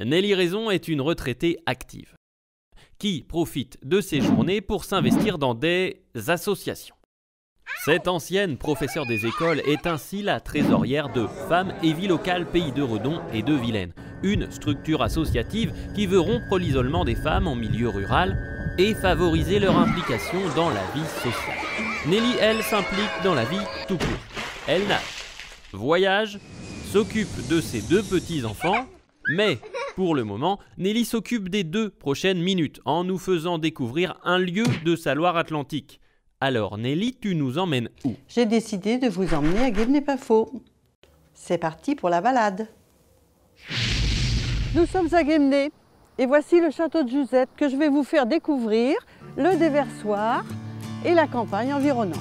Nelly Raison est une retraitée active qui profite de ses journées pour s'investir dans des associations. Cette ancienne professeure des écoles est ainsi la trésorière de Femmes et Vie Locale Pays de Redon et de Vilaine, une structure associative qui veut rompre l'isolement des femmes en milieu rural et favoriser leur implication dans la vie sociale. Nelly, elle, s'implique dans la vie tout court. Elle nage, voyage, s'occupe de ses 2 petits-enfants, mais pour le moment, Nelly s'occupe des 2 prochaines minutes en nous faisant découvrir un lieu de sa Loire-Atlantique. Alors Nelly, tu nous emmènes où? J'ai décidé de vous emmener à Guémené-Pafos. C'est parti pour la balade. Nous sommes à Guémené et voici le château de Juzette que je vais vous faire découvrir, le déversoir et la campagne environnante.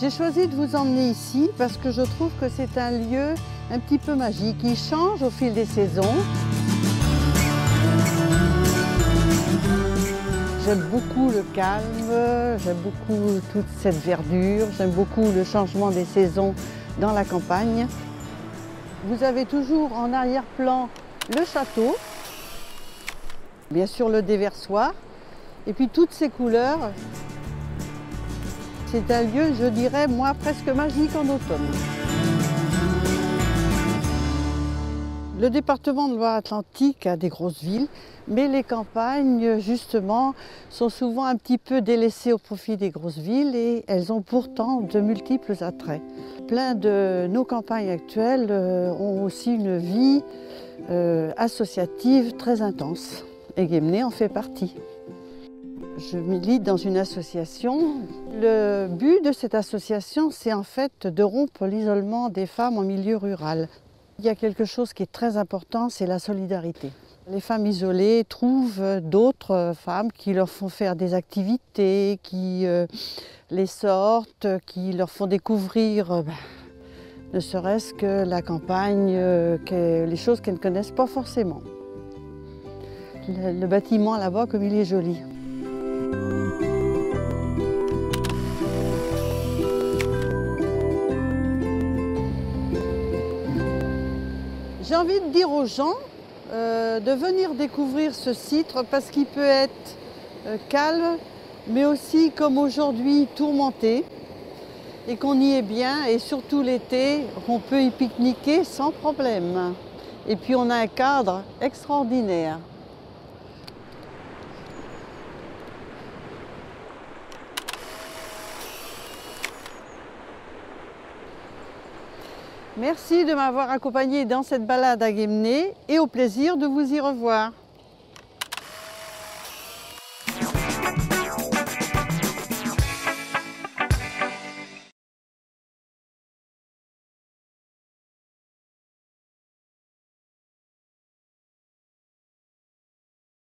J'ai choisi de vous emmener ici parce que je trouve que c'est un lieu un petit peu magique. Il change au fil des saisons. J'aime beaucoup le calme, j'aime beaucoup toute cette verdure, j'aime beaucoup le changement des saisons dans la campagne. Vous avez toujours en arrière-plan le château, bien sûr le déversoir, et puis toutes ces couleurs. C'est un lieu, je dirais, moi, presque magique en automne. Le département de Loire-Atlantique a des grosses villes, mais les campagnes, justement, sont souvent un petit peu délaissées au profit des grosses villes et elles ont pourtant de multiples attraits. Plein de nos campagnes actuelles ont aussi une vie associative très intense et Guémené en fait partie. Je milite dans une association. Le but de cette association, c'est en fait de rompre l'isolement des femmes en milieu rural. Il y a quelque chose qui est très important, c'est la solidarité. Les femmes isolées trouvent d'autres femmes qui leur font faire des activités, qui les sortent, qui leur font découvrir ne serait-ce que la campagne, les choses qu'elles ne connaissent pas forcément. Le bâtiment là-bas, comme il est joli. J'ai envie de dire aux gens de venir découvrir ce site parce qu'il peut être calme, mais aussi comme aujourd'hui tourmenté et qu'on y est bien et surtout l'été, on peut y pique-niquer sans problème. Et puis on a un cadre extraordinaire. Merci de m'avoir accompagné dans cette balade à Guémené et au plaisir de vous y revoir.